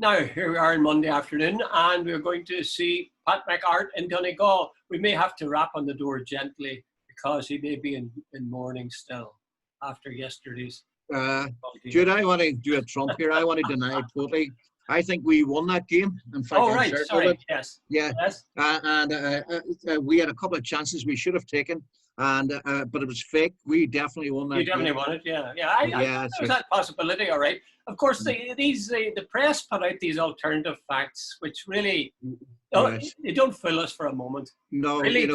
Now, here we are on Monday afternoon, and we're going to see Pat McArt in Donegal. We may have to rap on the door gently because he may be in mourning still after yesterday's. Jude, I want to do a trump here. I want to deny it totally. I think we won that game. In fact, oh, right. Sorry. Yes. Yeah. Yes. We had a couple of chances we should have taken, but it was fake. We definitely won that game. You definitely won it, yeah. I there's that possibility, all right. Of course, the press put out these alternative facts, which really they don't fool us for a moment. No, really,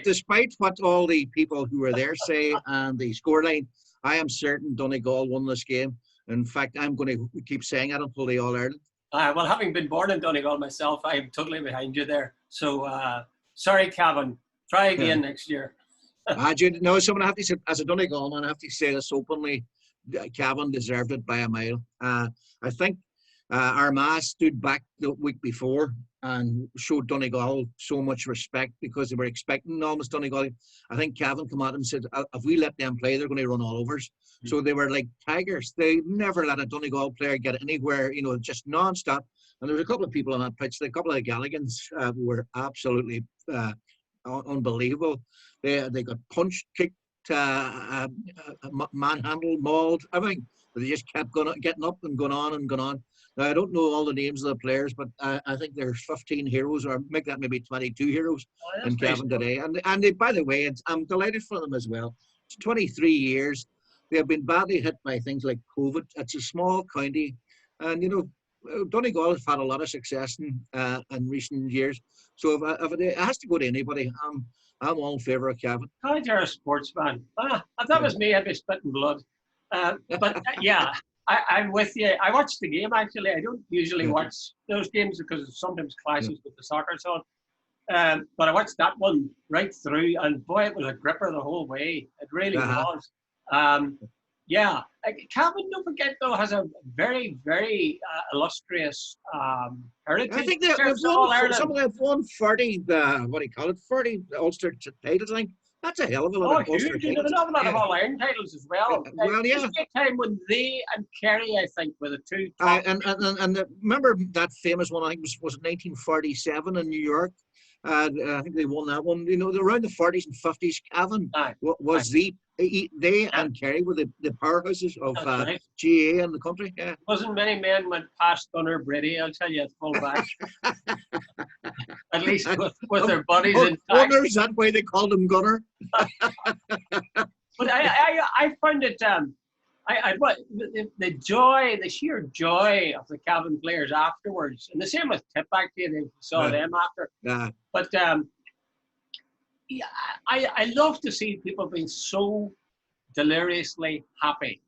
despite what all the people who were there say and the scoreline, I am certain Donegal won this game. In fact, I'm going to keep saying it until the All-Ireland. Well, having been born in Donegal myself, I'm totally behind you there. So, sorry, Cavan. Try again next year. No, someone have to say, as a Donegal man, I have to say this openly. Cavan deserved it by a mile. I think Armagh stood back the week before and showed Donegal so much respect because they were expecting almost Donegal. I think Cavan came out and said, if we let them play, they're going to run all over us. Mm-hmm. So they were like tigers. They never let a Donegal player get anywhere, just non-stop. And there was a couple of people on that pitch. A couple of Galligans were absolutely unbelievable. They got punched, kicked, manhandled, mauled, everything. But they just kept getting up and going on and going on. Now, I don't know all the names of the players, but I think there's 15 heroes, or make that maybe 22 heroes in Cavan today. And they, by the way, I'm delighted for them as well. It's 23 years. They have been badly hit by things like COVID. It's a small county. And, Donegal has had a lot of success in recent years. So if it has to go to anybody, I'm all in favour of Cavan. God, you're a sportsman. If that was me, I'd be spitting blood. But yeah, I'm with you. I watched the game, actually. I don't usually watch those games because it sometimes clashes with the soccer song. But I watched that one right through, and boy, it was a gripper the whole way. It really was. Yeah. Cavan, don't forget, though, has a very, very illustrious heritage. I think they've won 40, 40 Ulster titles, I think. That's a hell of a lot of Ulster titles. An awful lot of All-Ireland titles as well. Well, yeah. There was a time when they and Kerry, I think, were the two top. And remember that famous one, I think was 1947 in New York? I think they won that one. Around the 40s and 50s, Cavan was they and Kerry were the powerhouses of GA in the country. Yeah. Wasn't many men went past Gunnar Brady, I'll tell you, at full back. At least with their bodies intact. Gunnar, is that why they called him Gunnar? But I found it the sheer joy of the Cavan players afterwards, and the same with Tip, actually. They saw them after. But I love to see people being so deliriously happy.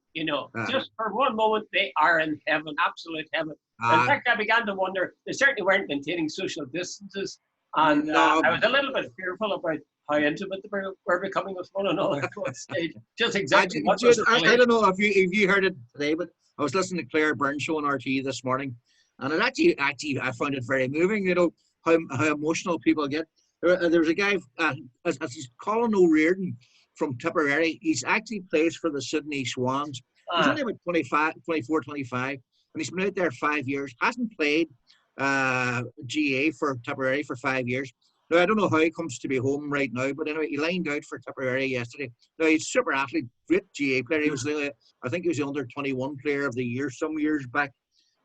Just for one moment, they are in heaven, absolute heaven. In fact, I began to wonder, they certainly weren't maintaining social distances. And I was a little bit fearful about how intimate they were becoming with one another at one stage. Just exactly what was I don't know if you heard it today, but I was listening to Claire Byrne show on RTE this morning. And it actually I found it very moving, how emotional people get. There's a guy, he's Colin O'Riordan from Tipperary. He's actually plays for the Sydney Swans. He's only about 24, 25, and he's been out there 5 years. Hasn't played GA for Tipperary for 5 years. Now, I don't know how he comes to be home right now, but anyway, he lined out for Tipperary yesterday. Now, he's a super athlete, great GA player. He was I think he was the under 21 player of the year some years back.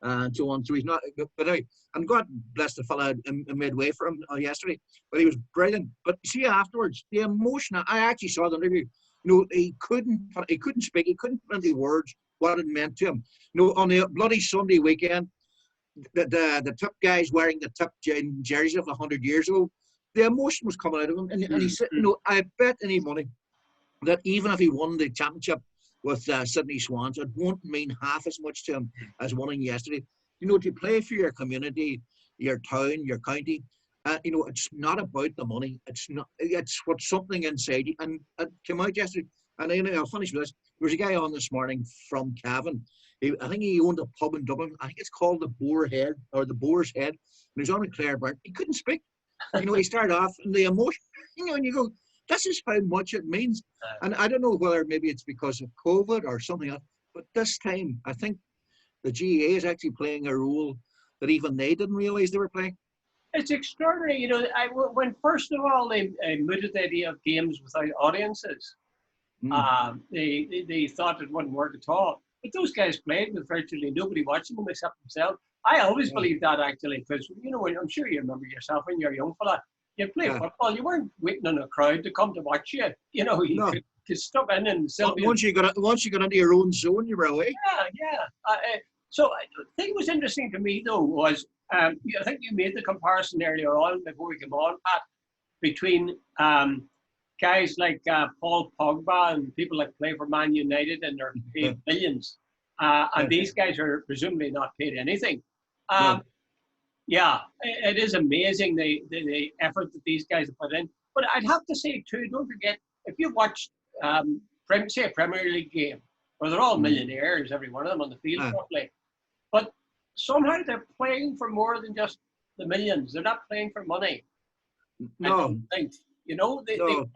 And so on. So he's not, but anyway, and God bless the fella made way for him yesterday. But he was brilliant. But see, afterwards, the emotion. I actually saw the interview. He couldn't speak. He couldn't put into words what it meant to him. On the bloody Sunday weekend, the Tip guys wearing the Tip jersey of 100 years ago, the emotion was coming out of him, and he said, I bet any money that even if he won the championship with Sydney Swans, it won't mean half as much to him as winning yesterday. To play for your community, your town, your county, it's not about the money. It's what's something inside you. And it came out yesterday, and I'll finish with this. There was a guy on this morning from Cavan. I think he owned a pub in Dublin. I think it's called the Boar's Head. And he was on with Claire Byrne. He couldn't speak. He started off, and the emotion, and you go, this is how much it means. And I don't know whether maybe it's because of COVID or something else, but this time, I think the GAA is actually playing a role that even they didn't realise they were playing. It's extraordinary, when first of all they mooted the idea of games without audiences, they thought it wouldn't work at all. But those guys played with virtually nobody watching them except themselves. I always believed that, actually, because, I'm sure you remember yourself when you're a young fella, you played football, you weren't waiting on a crowd to come to watch you. You could stop in and once you got into your own zone, you were away. Yeah. So the thing was interesting to me, though, was I think you made the comparison earlier on before we came on, Pat, between guys like Paul Pogba and people that play for Man United and they're paid millions. And these guys are presumably not paid anything. Yeah, it is amazing the effort that these guys have put in. But I'd have to say, too, don't forget, if you've watched, say, a Premier League game, where they're all millionaires, every one of them on the field probably, but somehow they're playing for more than just the millions. They're not playing for money. No. I don't think. They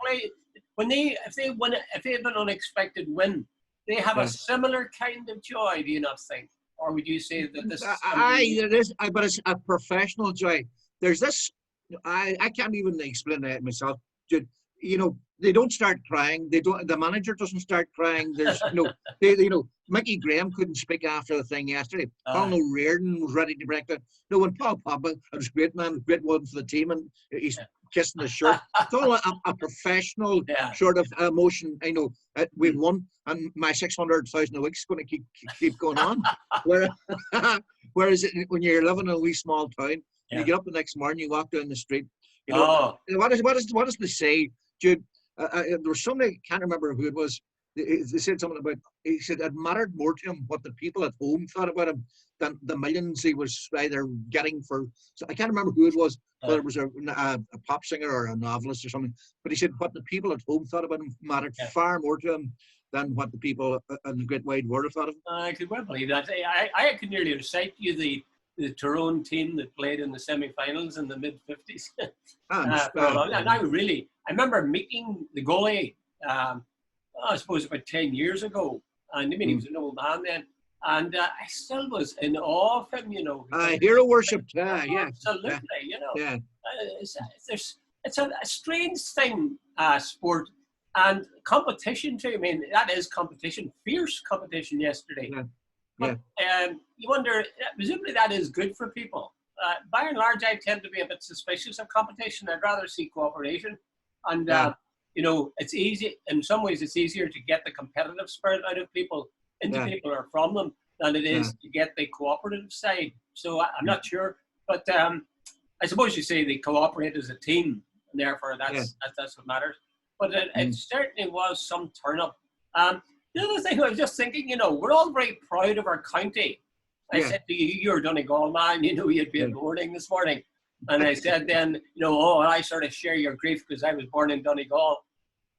play if they have an unexpected win, they have a similar kind of joy. Do you not think? Or would you say that this? But it's a professional joy. There's this. I can't even explain it myself. They don't start crying. They don't. The manager doesn't start crying. There's Mickey Graham couldn't speak after the thing yesterday. Paul O'Riordan was ready to break it. No, when Paul Pogba, it was great man, great one for the team, and he's kissing the shirt. It's all a professional sort of emotion. I know we've won, and my 600,000 a week is going to keep going on. Whereas when you're living in a wee small town, you get up the next morning, you walk down the street. What does they say, Jude? There was somebody, I can't remember who it was. They said something about. He said it mattered more to him what the people at home thought about him than the millions he was either getting for. So I can't remember who it was, whether it was a pop singer or a novelist or something. But he said what the people at home thought about him mattered far more to him than what the people in the great wide world thought of him. I could well believe that. I could nearly recite you the Tyrone team that played in the semi-finals in the mid-50s. And I remember meeting the goalie, I suppose about 10 years ago. And I mean, he was an old man then. And I still was in awe of him, hero worship, absolutely, It's a strange thing, sport. And competition too. I mean, that is competition, fierce competition yesterday. But you wonder, presumably that is good for people. By and large, I tend to be a bit suspicious of competition. I'd rather see cooperation. And, it's easy, in some ways, it's easier to get the competitive spirit out of people, into people or from them, than it is to get the cooperative side. So I'm not sure. But I suppose you say they cooperate as a team, and therefore that's what matters. But it certainly was some turn-up. The other thing I was just thinking, we're all very proud of our county. I said to you, you're Donegal man, you'd be in mourning this morning. And I said then, I sort of share your grief because I was born in Donegal.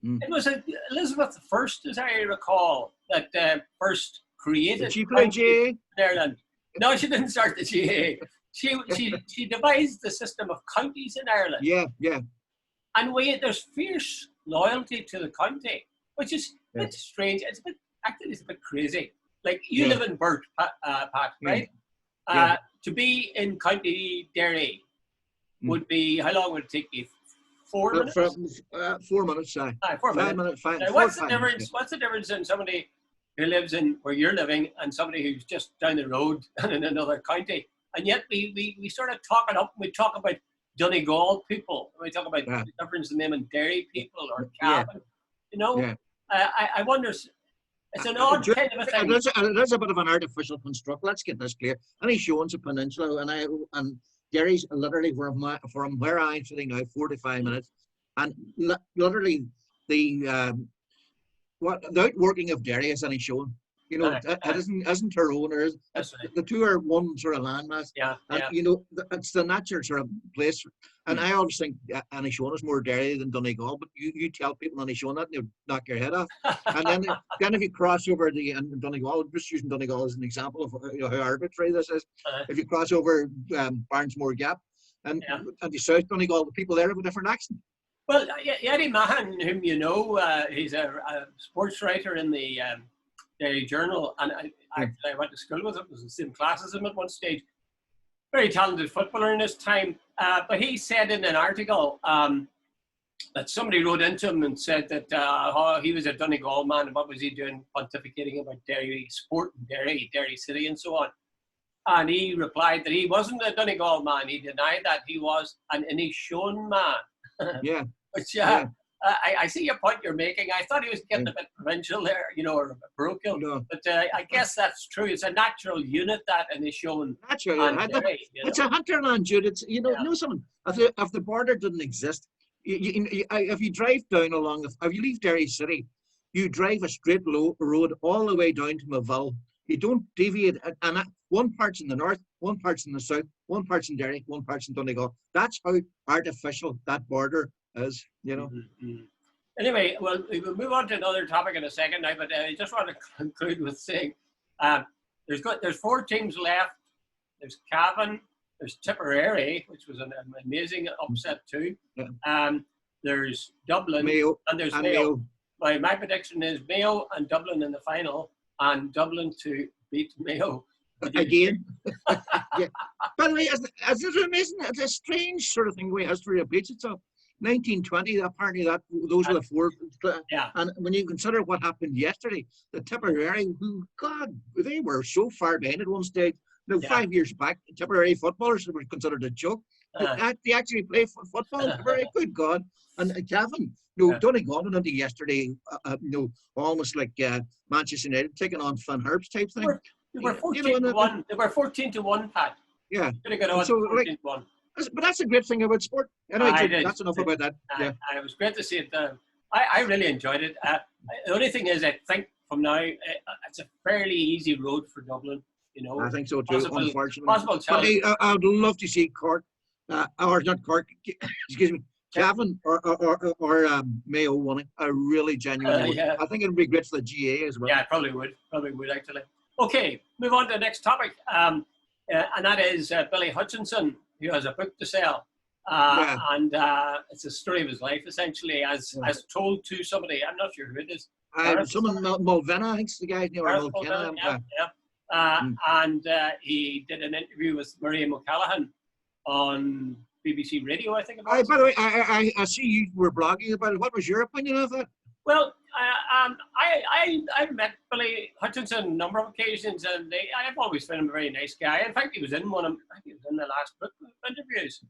It was Elizabeth I, as I recall, that first created. Did she play GAA? In Ireland. No, she didn't start the GAA. She devised the system of counties in Ireland. Yeah. And there's fierce loyalty to the county, which is a bit strange. It's a bit crazy. Like you live in Burt, Pat, right? To be in County Derry would be, how long would it take you? 4 minutes? 4 minutes, 4 minutes. Now, what's the difference in somebody who lives in where you're living and somebody who's just down the road in another county? And yet we sort of talk it up. We talk about Donegal people. We talk about the difference in them and Derry people or Cavan. I wonder. It's an odd kind of a thing. It is a bit of an artificial construct. Let's get this clear. Any showing's a peninsula, and Derry's literally from where I'm sitting now, 45 minutes, and literally the outworking of Derry is any showing. It isn't Tyrone, or the two are one sort of landmass. It's the natural sort of place. And I always think Annishone is more Derry than Donegal, but you tell people Annishone that and they'll knock your head off. And then if you cross over and Donegal, just using Donegal as an example of how arbitrary this is, if you cross over Barnesmore Gap and the South Donegal, the people there have a different accent. Well, Eddie Mahan, whom he's a sports writer in the Derry Journal, and I went to school with him. I was in the same class as him at one stage. Very talented footballer in his time, but he said in an article that somebody wrote into him and said that he was a Donegal man, and what was he doing pontificating about Derry sport and Derry City and so on. And he replied that he wasn't a Donegal man. He denied that. He was an Inishowen man. Yeah. Which I see your point you're making. I thought he was getting a bit provincial there, or a bit parochial. No. But I guess that's true. It's a natural unit, that Inishowen. Natural. It's a hinterland, Jude. It's you know something. If the border didn't exist, if you drive down if you leave Derry City, you drive a straight road all the way down to Moville. You don't deviate, and one part's in the north, one part's in the south, one part's in Derry, one part's in Donegal. That's how artificial that border is, Mm-hmm. Anyway, well, we'll move on to another topic in a second now, but I just want to conclude with saying there's 4 teams left. There's Cavan, there's Tipperary, which was an amazing upset too. Yeah. There's Dublin, Mayo, and there's Mayo. My prediction is Mayo and Dublin in the final, and Dublin to beat Mayo. Again. Yeah. By the way, it's amazing. It's a strange sort of thing the way history repeats itself. 1920, apparently those were the 4. Yeah. And when you consider what happened yesterday, the Tipperary, they were so far behind at one stage. 5 years back, Tipperary footballers were considered a joke. They actually play football. Tipperary, good God. And Cavan, Donegal went into yesterday, almost like Manchester United taking on Finn Herbst type thing. They were 14-1. They were 14-1, Pat. Yeah. Could have got on 14-1. But that's a great thing about sport. Anyway, that's enough about that. Yeah. It was great to see it. I really enjoyed it. The only thing is, I think from now, it's a fairly easy road for Dublin. I think so too, unfortunately. Possible challenge. But I would love to see Cork, or not Cork, excuse me, Cavan or Mayo winning. I really genuinely would. I think it would be great for the GA as well. Yeah, probably would actually. Okay, move on to the next topic. And that is Billy Hutchinson, who has a book to sell. And it's a story of his life, essentially, as told to somebody. I'm not sure who it is. Someone, Mulvena, I think it's the guy. And he did an interview with Miriam O'Callaghan on BBC Radio, I think. By the way, I see you were blogging about it. What was your opinion of that? Well, I met Billy Hutchinson a number of occasions, and I've always found him a very nice guy. In fact, he was in the last book interviews.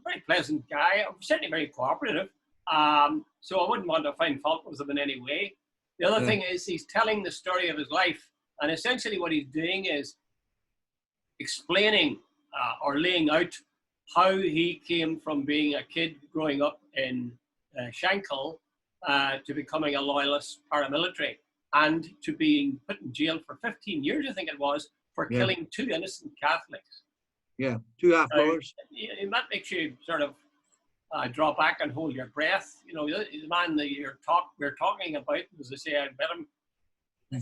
Very pleasant guy, certainly very cooperative. So I wouldn't want to find fault with him in any way. The other thing is he's telling the story of his life, and essentially what he's doing is explaining or laying out how he came from being a kid growing up in Shankill to becoming a loyalist paramilitary and to being put in jail for 15 years, I think it was, for killing 2 innocent Catholics. Yeah, 2.5 hours. That makes you sort of draw back and hold your breath. The man that we're talking about, as I say, I met him.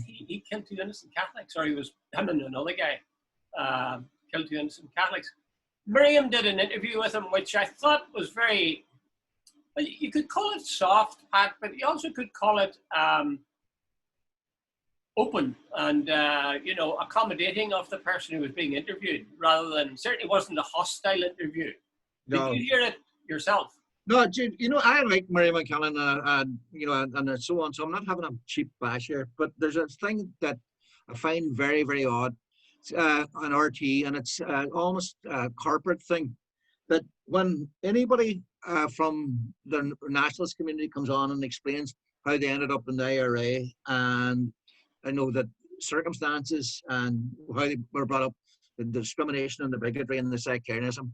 He killed 2 innocent Catholics, or he was him and another guy killed 2 innocent Catholics. Miriam did an interview with him, which I thought was very. You could call it soft, Pat, but you also could call it open and accommodating of the person who was being interviewed, rather than certainly wasn't a hostile interview. No. Did you hear it yourself? No, Jude, I like Miriam O'Callaghan and so on, so I'm not having a cheap bash here, but there's a thing that I find very, very odd on RT, and it's almost a corporate thing, that when anybody from the nationalist community comes on and explains how they ended up in the IRA, and I know that circumstances and how they were brought up, the discrimination and the bigotry and the sectarianism,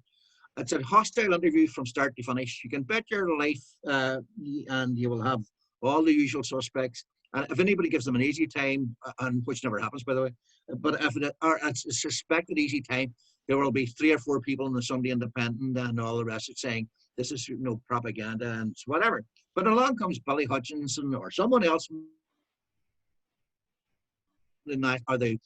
it's a hostile interview from start to finish. You can bet your life and you will have all the usual suspects. And if anybody gives them an easy time, and which never happens, by the way, but if it's a suspected easy time, there will be 3 or 4 people in the Sunday Independent and all the rest of saying this is propaganda and whatever. But along comes Billy Hutchinson or someone else, or the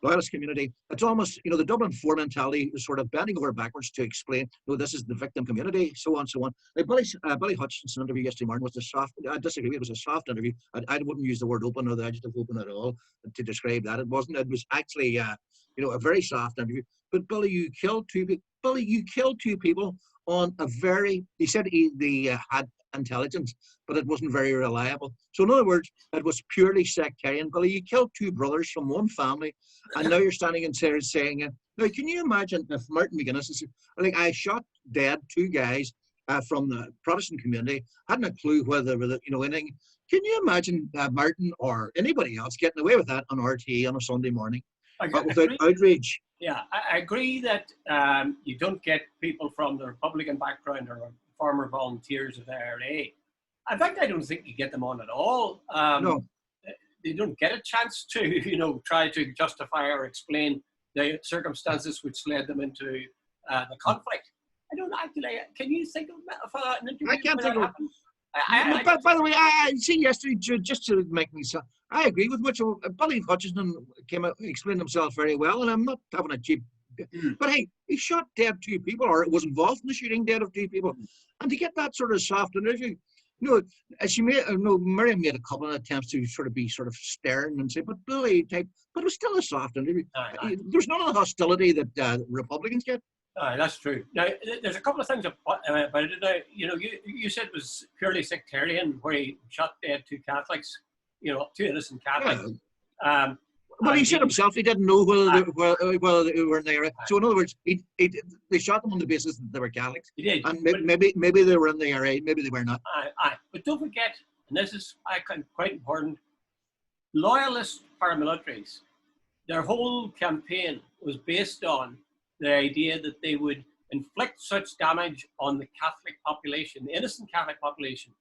loyalist community. It's almost, the Dublin 4 mentality is sort of bending over backwards to explain, no, this is the victim community, so on, so on. Like Billy Hutchinson's interview yesterday morning was a soft, I disagree, it was a soft interview. I wouldn't use the word open or the adjective open at all to describe that. It wasn't, it was actually, a very soft interview. But Billy, you killed two people. Billy, you killed two people on a very, he said they had intelligence, but it wasn't very reliable. So in other words, it was purely sectarian. Billy, you killed two brothers from one family, and now you're standing and saying it. Now, can you imagine if Martin McGuinness is like, I shot dead two guys from the Protestant community, hadn't a clue whether they were, anything. Can you imagine Martin or anybody else getting away with that on RTE on a Sunday morning without outrage? Yeah, I agree that you don't get people from the Republican background or former volunteers of the IRA. In fact, I don't think you get them on at all. No. They don't get a chance to, try to justify or explain the circumstances which led them into the conflict. I don't actually. Can you think of an interview? I can't think of it. By the way, I see yesterday, just to make me so, I agree with much of Billy Hutchinson came out, explained himself very well, and I'm not having a cheap. But hey, he shot dead two people, or was involved in the shooting dead of two people, and to get that sort of soft interview, Miriam made a couple of attempts to be stern and say, but Billy type, but it was still a soft interview. There's none of the hostility that Republicans get. That's true. Now, there's a couple of things about it. Now, you said it was purely sectarian, where he shot dead two Catholics, two innocent Catholics. Yeah. Well, he said himself he didn't know whether they were in there. So in other words, they shot them on the basis that they were Catholics. He did. And maybe they were in the IRA, maybe they were not. But don't forget, and this is quite important, loyalist paramilitaries, their whole campaign was based on the idea that they would inflict such damage on the Catholic population, the innocent Catholic population,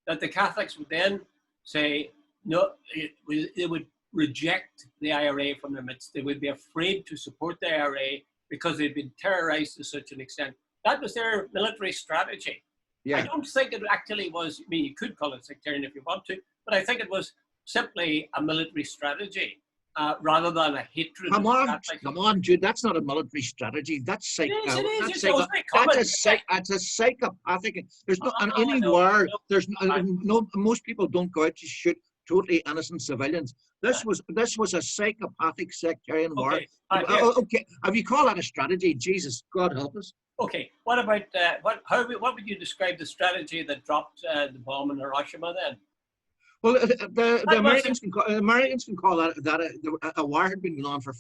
that the Catholics would then say, no, they would reject the IRA from their midst. They would be afraid to support the IRA because they'd been terrorized to such an extent. That was their military strategy. Yeah. I don't think it actually was, you could call it sectarian if you want to, but I think it was simply a military strategy rather than a hatred. Come on, Jude, that's not a military strategy. That's that's a psychopathic. There's most people don't go out to shoot totally innocent civilians. This was a psychopathic sectarian war. Okay, if you call that a strategy, Jesus, God help us. Okay, what about what would you describe the strategy that dropped the bomb in Hiroshima then? Well, the Americans can call that a war had been going on for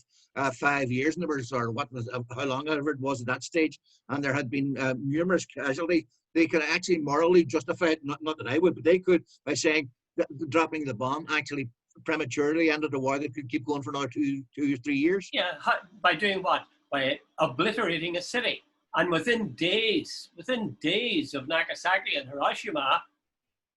5 years, and there was, or what was how long ever it was at that stage, and there had been numerous casualties. They could actually morally justify it, not that I would, but they could, by saying that dropping the bomb actually prematurely ended the war that could keep going for another two or 3 years. Yeah, by doing what? By obliterating a city. And within days of Nagasaki and Hiroshima,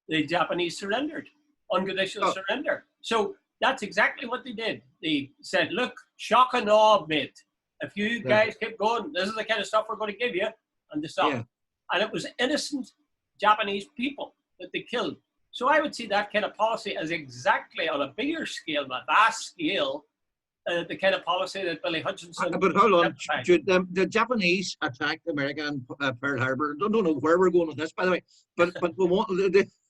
the Japanese surrendered, unconditional surrender. So that's exactly what they did. They said, look, shock and awe, mate. If you guys keep going, this is the kind of stuff we're going to give you. And they stopped. Yeah. And it was innocent Japanese people that they killed. So I would see that kind of policy as exactly on a bigger scale, a vast scale, the kind of policy that Billy Hutchinson. But hold on, the Japanese attacked America and Pearl Harbor. I don't know where we're going with this, by the way. But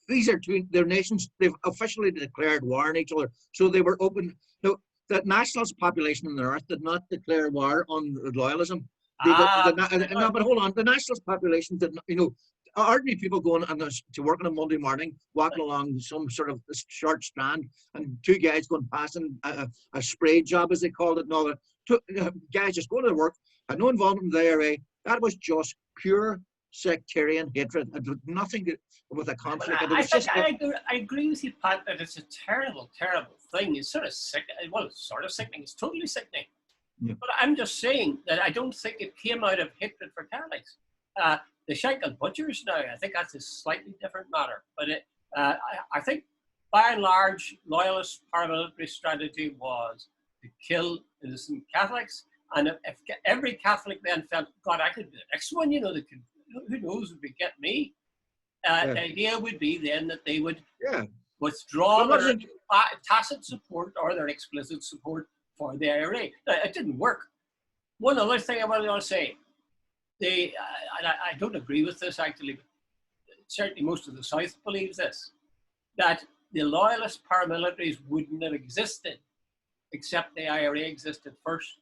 these are their nations. They've officially declared war on each other, so they were open. No, the nationalist population on the earth did not declare war on loyalism. No, but hold on. The nationalist population did not. Ordinary people going to work on a Monday morning, walking along some sort of short strand, and two guys going passing a spray job, as they called it, and all that. Two guys just going to work, had no involvement in the IRA. That was just pure sectarian hatred. It had nothing to with a conflict. I agree with you, Pat, that it's a terrible, terrible thing. It's sort of sick. Well, it's sort of sickening. It's totally sickening. Yeah. But I'm just saying that I don't think it came out of hatred for Catholics. The Shankill Butchers now, I think that's a slightly different matter. But I think, by and large, loyalist paramilitary strategy was to kill innocent Catholics. And if every Catholic then felt, God, I could be the next one, that could, who knows, would get me. The idea would be then that they would withdraw their tacit support or their explicit support for the IRA. Now, it didn't work. One other thing I want to say, and I don't agree with this actually, but certainly most of the South believes this, that the loyalist paramilitaries wouldn't have existed except the IRA existed first.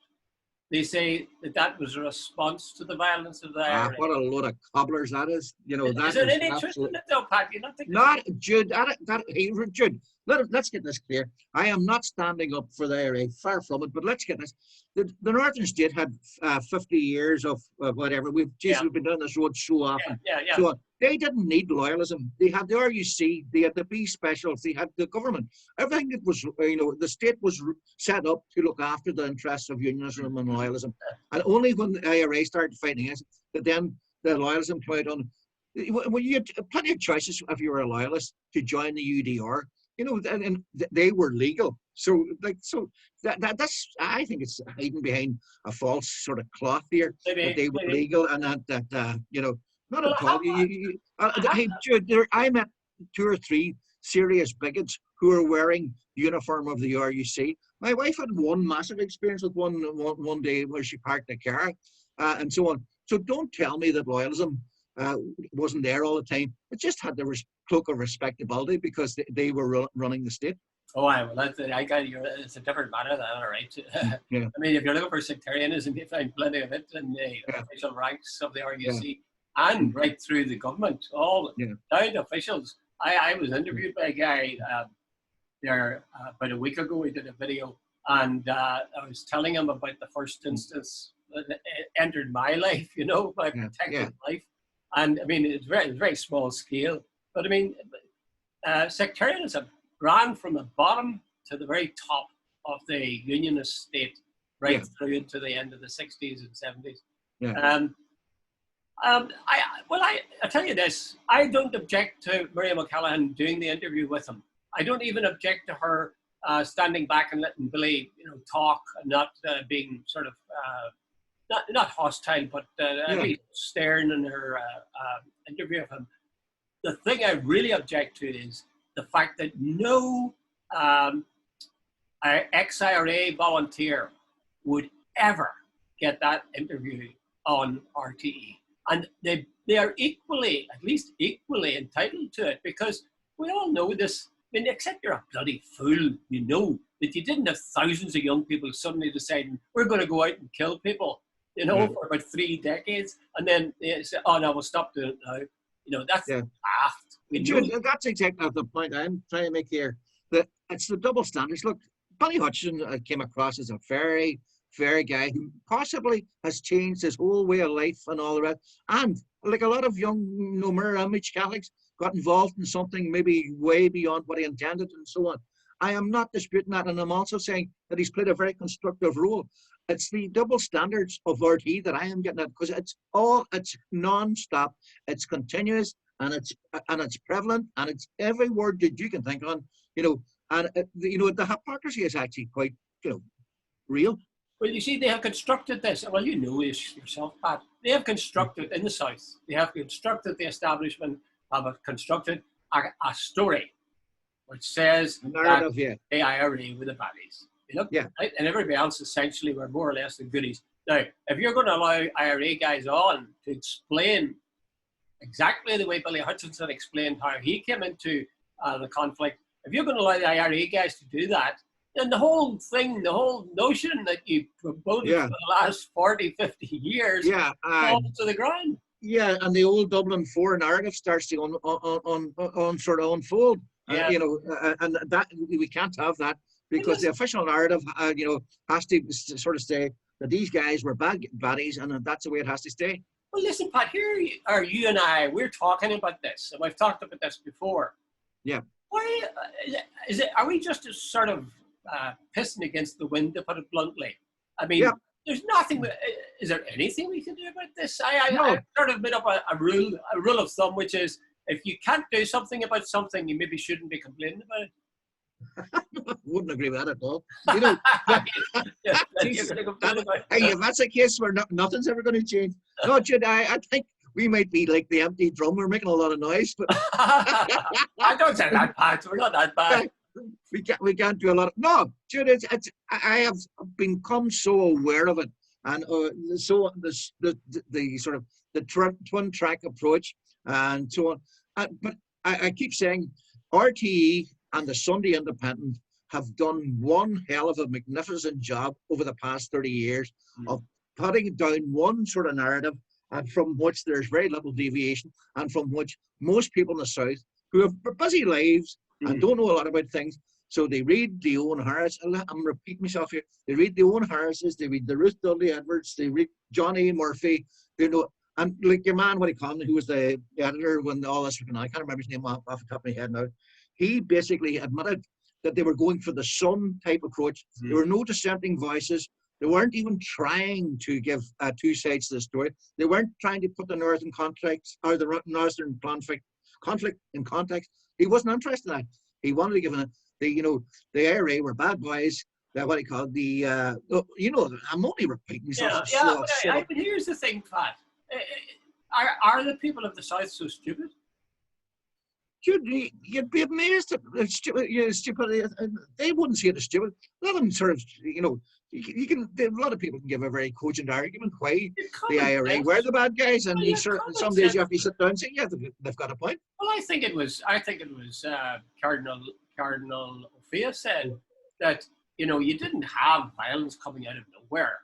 They say that was a response to the violence of the IRA. What a load of cobblers that is. You know, that is there any truth in it though, Pat? You not think Jude, Jude, let's get this clear. I am not standing up for the IRA, far from it, but let's get this. The Northern State had 50 years of whatever. We've been down this road so often. So they didn't need loyalism. They had the RUC, they had the B specials, they had the government. Everything that was, the state was set up to look after the interests of unionism and loyalism. And only when the IRA started fighting it, that then the loyalism came out on. Well, you had plenty of choices if you were a loyalist to join the UDR. And they were legal. So that's, I think it's hiding behind a false sort of cloth here, that they were legal and that not at all. Hey, Jude, I met 2 or 3 serious bigots who are wearing the uniform of the RUC. My wife had one massive experience with one day where she parked a car and so on. So don't tell me that loyalism wasn't there all the time. It just had the cloak of respectability because they were running the state. Oh, well, I got you. It's a different matter than all right. Yeah. I mean, if you're looking for sectarianism, you find plenty of it in the official ranks of the RUC and right through the government, all down to officials. I was interviewed by a guy there about a week ago. We did a video, and I was telling him about the first instance that entered my life, my protected life. And I mean, it's very small scale. But I mean, sectarianism ran from the bottom to the very top of the unionist state, right through into the end of the 60s and 70s. Yeah. I tell you this, I don't object to Miriam O'Callaghan doing the interview with him. I don't even object to her standing back and letting Billy, talk and not being sort of not hostile, but at least stern in her interview of him. The thing I really object to is the fact that no ex-IRA volunteer would ever get that interview on RTE. And they are equally, at least equally entitled to it, because we all know this. I mean, except you're a bloody fool, that you didn't have thousands of young people suddenly deciding, we're going to go out and kill people, for about 3 decades. And then they say, oh, no, we'll stop doing it now. That's daft. Jude, that's exactly the point I'm trying to make here. That it's the double standards. Look, Billy Hutchinson came across as a very fair guy who possibly has changed his whole way of life and all the rest. And like a lot of young, mirror image Catholics got involved in something maybe way beyond what he intended and so on. I am not disputing that, and I'm also saying that he's played a very constructive role. It's the double standards of RT that I am getting at, because it's non-stop, it's continuous, and it's prevalent, and it's every word that you can think on, and the hypocrisy is actually quite, real. Well, you see, they have constructed this. Well, you know this yourself, Pat. They have constructed in the South. They have constructed the establishment have constructed a story which says that the IRA were the baddies. Right? And everybody else essentially were more or less the goodies. Now, if you're going to allow IRA guys on to explain exactly the way Billy Hutchinson explained how he came into the conflict, if you're going to allow the IRA guys to do that, then the whole thing, the whole notion that you promoted for the last 40, 50 years falls to the ground. Yeah, and the old Dublin 4 narrative starts to sort of unfold. And that we can't have that, because the official narrative, has to sort of say that these guys were baddies, and that's the way it has to stay. Well, listen, Pat, here are you and I. We're talking about this, and we've talked about this before. Yeah. Why is it? Are we just sort of pissing against the wind, to put it bluntly? I mean, there's nothing. Is there anything we can do about this? I sort of made up a rule of thumb, which is, if you can't do something about something, you maybe shouldn't be complaining about it. Wouldn't agree with that at all. If that's a case where nothing's ever going to change. No, Jude, I think we might be like the empty drum. We're making a lot of noise, but I don't say that, Pat. We're not that bad. we can't do a lot of, no, Jude, I have become so aware of it, and so the sort of the twin track approach and so on. But I keep saying RTE and the Sunday Independent have done one hell of a magnificent job over the past 30 years of putting down one sort of narrative, and from which there's very little deviation, and from which most people in the South who have busy lives and don't know a lot about things, so they read the Owen Harris. I'm repeating myself here. They read the Owen Harrises, they read the Ruth Dudley Edwards, they read Johnny Murphy, you know, and like your man, what he called, who was the editor when all this, I can't remember his name off the top of my head now. He basically admitted that they were going for the Sun type approach. There were no dissenting voices. They weren't even trying to give two sides to the story. They weren't trying to put the Northern context or the Northern conflict in context. He wasn't interested in that. He wanted to give the IRA were bad boys. That what he called the I'm only repeating myself. But here's the thing, Pat. Are the people of the South so stupid? You'd be amazed at stupidity. They wouldn't see it as stupid. Let them sort of, you can. A lot of people can give a very cogent argument why the IRA were the bad guys, and some days you have to sit down and say, yeah, they've got a point. Well, I think it was Cardinal O'Fea said that you didn't have violence coming out of nowhere.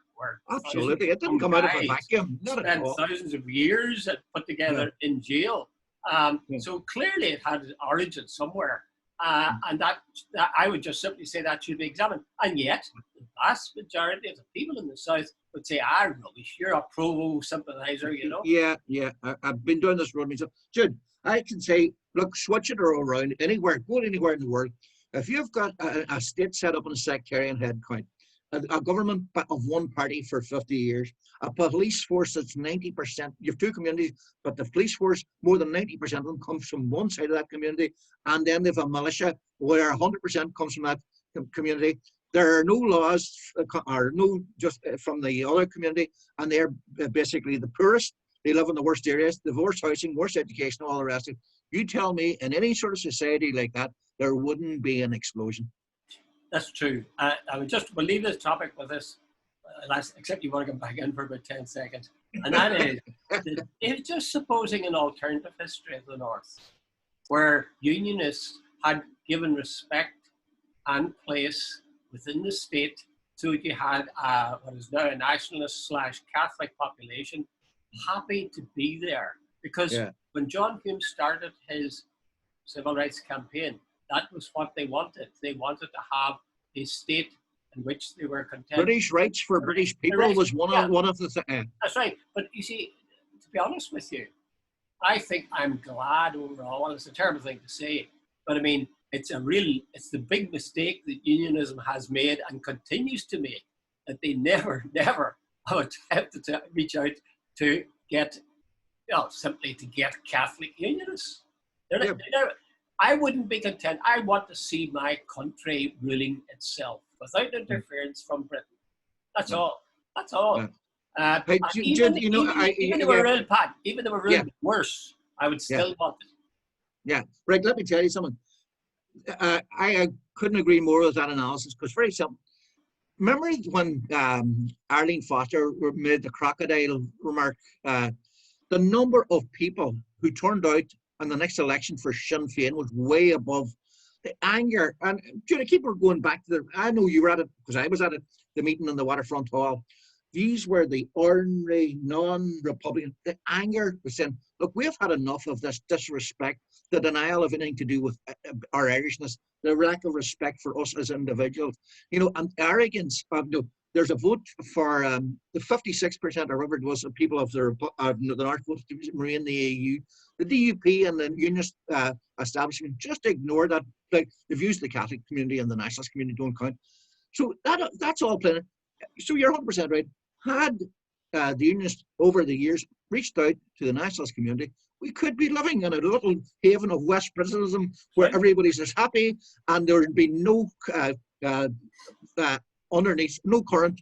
Absolutely, it didn't come out of a vacuum. Not at all. Thousands of years put together in jail. So clearly it had an origin somewhere, and that I would just simply say that should be examined. And yet, the vast majority of the people in the South would say, rubbish, you're a Provo sympathizer, Yeah, I've been doing this road myself. Jude, I can say, look, switch it around anywhere, go anywhere in the world. If you've got a state set up on a sectarian head count, a government of one party for 50 years, a police force that's 90%, you have two communities, but the police force, more than 90% of them comes from one side of that community, and then they have a militia where 100% comes from that community. There are no laws, or no just from the other community, and they're basically the poorest. They live in the worst areas, the worst housing, worst education, all the rest of it. You tell me, in any sort of society like that, there wouldn't be an explosion. That's true. We'll leave this topic with this, except you want to come back in for about 10 seconds. And that is, if just supposing an alternative history of the North, where Unionists had given respect and place within the state, so that you had what is now a nationalist/Catholic population happy to be there. Because when John Hume started his civil rights campaign, that was what they wanted. They wanted to have a state in which they were content. British rights for British people was one of the things. That's right. But you see, to be honest with you, I think I'm glad overall. Well, it's a terrible thing to say, but I mean, it's the big mistake that unionism has made and continues to make, that they never have attempted to reach out to get, simply to get Catholic unionists. I wouldn't be content. I want to see my country ruling itself without interference from Britain. That's all. That's all. Even if they were real bad, even if they were real worse, I would still want it. Yeah. Right, let me tell you something. I couldn't agree more with that analysis, because very simple. Remember when Arlene Foster made the crocodile remark? The number of people who turned out in the next election for Sinn Féin was way above the anger. And Jude, I keep going back to I know you were at it, because I was at it, the meeting in the Waterfront Hall. These were the ordinary, non-Republican. The anger was saying, look, we've had enough of this disrespect, the denial of anything to do with our Irishness, the lack of respect for us as individuals, and arrogance. There's a vote for the 56% or whatever it was of people of the North voted to remain the EU. The DUP and the Unionist establishment just ignore that. Like, they've used the Catholic community and the nationalist community don't count. So that's all playing. So you're 100% right. Had the Unionists over the years reached out to the nationalist community, we could be living in a little haven of West Britanism where everybody's just happy, and there would be no underneath, no current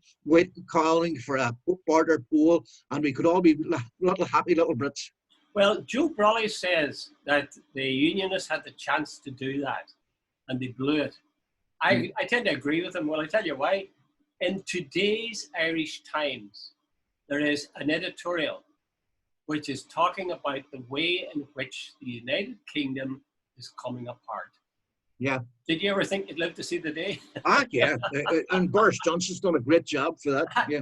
calling for a border poll, and we could all be little happy little Brits. Well, Joe Brawley says that the Unionists had the chance to do that. and they blew it. I tend to agree with him. Well, I tell you why. In today's Irish Times, there is an editorial which is talking about the way in which the United Kingdom is coming apart. Yeah. Did you ever think you'd live to see the day? Yeah. And Boris Johnson's done a great job for that. Yeah.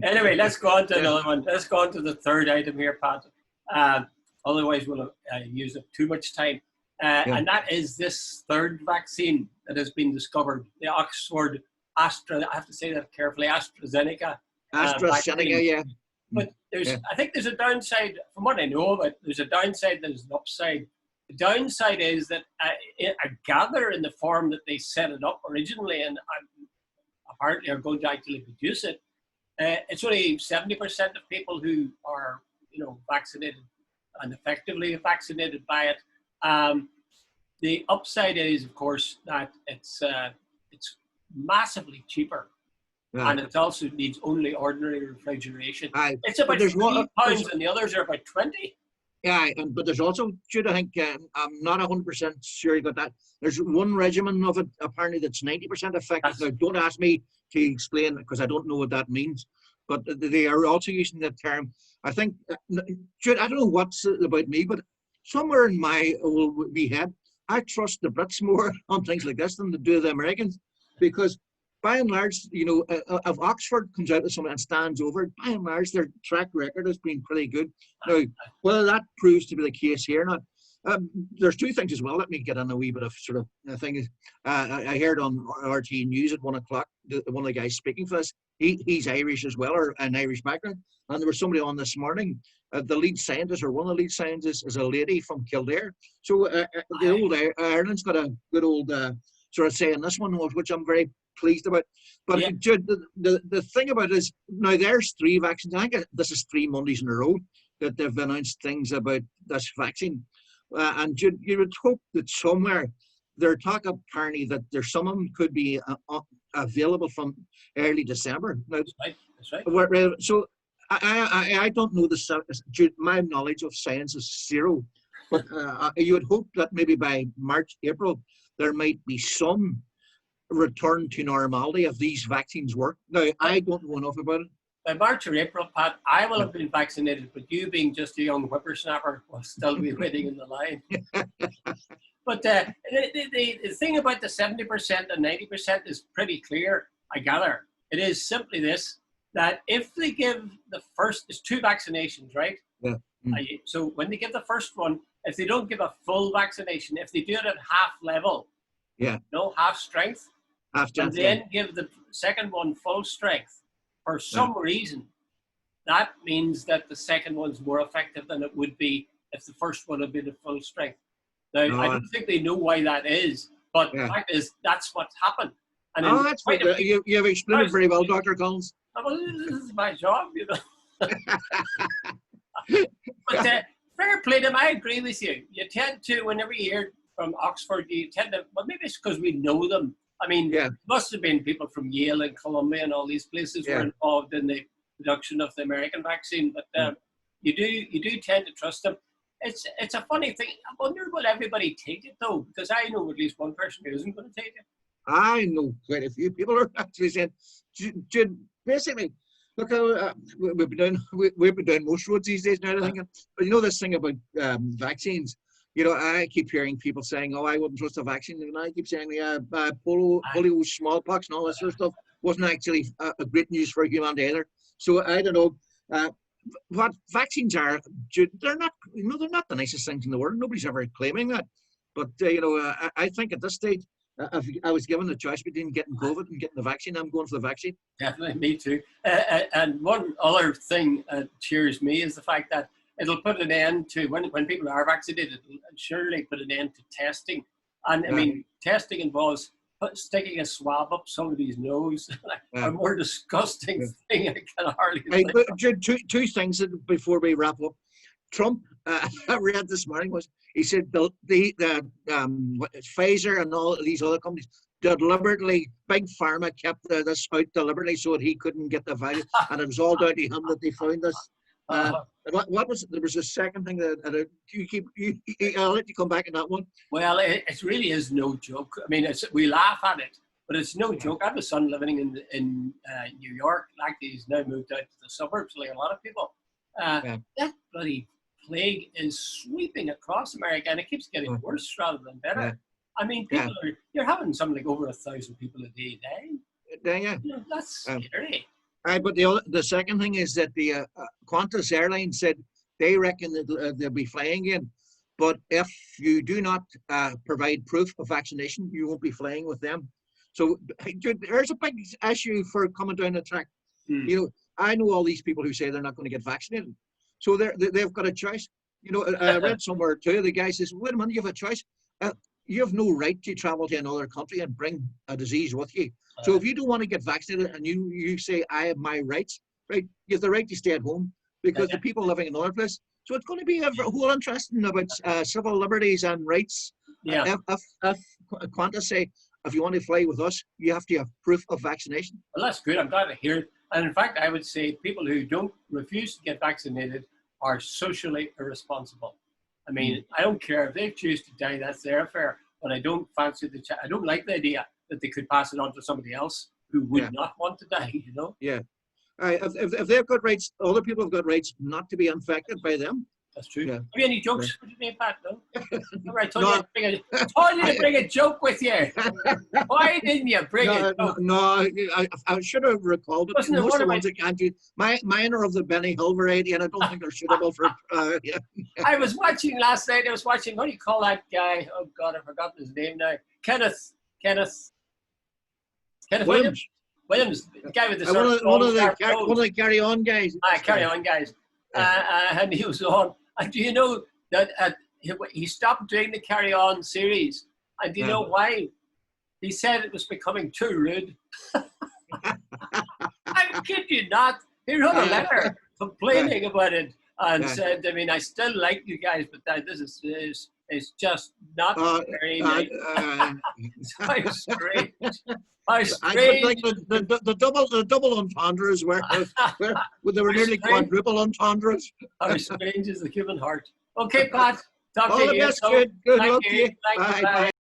Anyway, let's go on to another one. Let's go on to the third item here, Pat. Otherwise, we'll use up too much time. And that is this third vaccine that has been discovered, the Oxford I have to say that carefully, Astrazeneka. Astrazeneka, yeah. But I think there's a downside, from what I know of it, there's a downside, there's an upside. The downside is that I gather in the form that they set it up originally, and apparently are going to actually produce it, it's only 70% of people who are, vaccinated and effectively vaccinated by it. The upside is, of course, that it's massively cheaper. Yeah. And it also needs only ordinary refrigeration. It's about £3 and the others are about 20. Yeah, but there's also, Jude, I think, I'm not 100% sure about that. There's one regimen of it, apparently, that's 90% effective. Now, don't ask me to explain, because I don't know what that means. But they are also using that term. I think, Jude, I don't know what's about me, but somewhere in my old head, I trust the Brits more on things like this than do the Americans. Because by and large, if Oxford comes out with something and stands over it, by and large, their track record has been pretty good. Now, whether that proves to be the case here or not, there's two things as well. Let me get on a wee bit of sort of thing. I heard on RT News at 1 o'clock, one of the guys speaking for us, he's Irish as well, or an Irish background. And there was somebody on this morning, the lead scientist, or one of the lead scientists, is a lady from Kildare. So the old Ireland's got a good old sort of say in this one, which I'm very pleased about. But Jude, the thing about it is, now there's 3 vaccines. I think this is 3 Mondays in a row that they've announced things about this vaccine. And Jude, you would hope that somewhere they're talking apparently that there's some of them could be available from early December. Now, that's right. So I don't know Jude, my knowledge of science is zero. But you would hope that maybe by March, April, there might be some return to normality if these vaccines work. Now, I don't know enough about it. By March or April, Pat, I will have been vaccinated, but you being just a young whippersnapper will still be waiting in the line. But the thing about the 70% and 90% is pretty clear, I gather. It is simply this, that if they give the first, it's 2 vaccinations, right? Yeah. So when they give the first one, if they don't give a full vaccination, if they do it at half level, half strength, and then give the second one full strength, for some reason, that means that the second one's more effective than it would be if the first one had been at full strength. Now, I don't think they know why that is, but the fact is, that's what's happened. And that's you have explained it very well, Dr. Collins. Well, this is my job, But fair play to them, I agree with you. You tend to, whenever you hear from Oxford, you tend to, well, maybe it's because we know them. I mean, it must have been people from Yale and Columbia and all these places were involved in the production of the American vaccine. But you do tend to trust them. It's a funny thing. I wonder will everybody take it though, because I know at least one person who isn't going to take it. I know quite a few people are actually saying, Jude, basically, look, we've been down most roads these days now. But this thing about vaccines. I keep hearing people saying, "Oh, I wouldn't trust a vaccine," and I keep saying, polio, smallpox, and all that sort of stuff wasn't actually a great news for humanity either. So I don't know what vaccines are. They're not, they're not the nicest things in the world. Nobody's ever claiming that. But I think at this stage, if I was given the choice between getting COVID and getting the vaccine, I'm going for the vaccine. Definitely, me too. And one other thing that cheers me is the fact that it'll put an end to, when people are vaccinated, it'll surely put an end to testing. And I mean, testing involves sticking a swab up somebody's nose. A more disgusting thing I can hardly think of. Two things before we wrap up. Trump, I read this morning, he said the Pfizer and all these other companies deliberately, Big Pharma kept this out deliberately so that he couldn't get the virus, and it was all down to him that they found this. What was there was a second thing that I'll let you come back on that one. Well, it really is no joke. I mean, we laugh at it, but it's no joke. I have a son living in New York. Like, he's now moved out to the suburbs, like a lot of people. That bloody plague is sweeping across America, and it keeps getting worse rather than better. Yeah. I mean, you're having something like over 1,000 people a day dying. Yeah. You know, that's scary. But the second thing is that the Qantas Airlines said they reckon that they'll be flying again, but if you do not provide proof of vaccination, you won't be flying with them. So there's a big issue for coming down the track. You know, I know all these people who say they're not going to get vaccinated, so they've got a choice. You know, I read somewhere too. The guy says, "Wait a minute, you have a choice. You have no right to travel to another country and bring a disease with you. So if you don't want to get vaccinated and you say, I have my rights, right, you have the right to stay at home because the people living in another place." So it's going to be a whole interesting about civil liberties and rights. Yeah. If Qantas say, if you want to fly with us, you have to have proof of vaccination. Well, that's good. I'm glad to hear it. And in fact, I would say people who refuse to get vaccinated are socially irresponsible. I mean, I don't care if they choose to die, that's their affair. But I don't fancy I don't like the idea that they could pass it on to somebody else who would not want to die, you know? Yeah. If they've got rights, other people have got rights not to be infected by them. That's true. Yeah. Have you any jokes for today, Pat? No? I told you to bring a joke with you. Why didn't you bring a joke? No, I should have recalled it. Wasn't it Most one of the of ones I can't do. Mine are of the Benny Hill variety, and I don't think they're suitable for. I was watching last night. What do you call that guy? Oh God, I've forgotten his name now. Kenneth Williams. Williams, the guy with the one of the Carry On guys. Carry On guys. And he was on. And do you know that he stopped doing the Carry On series? And do you know why? He said it was becoming too rude. I kid you not. He wrote a letter complaining about it and said, I mean, I still like you guys, but this is just not very nice. How strange. How strange. Like the double entendres where they were nearly quadruple entendres. How strange is the human heart. Okay, Pat. Talk All to the you. best, good luck to you. Thank you. Bye.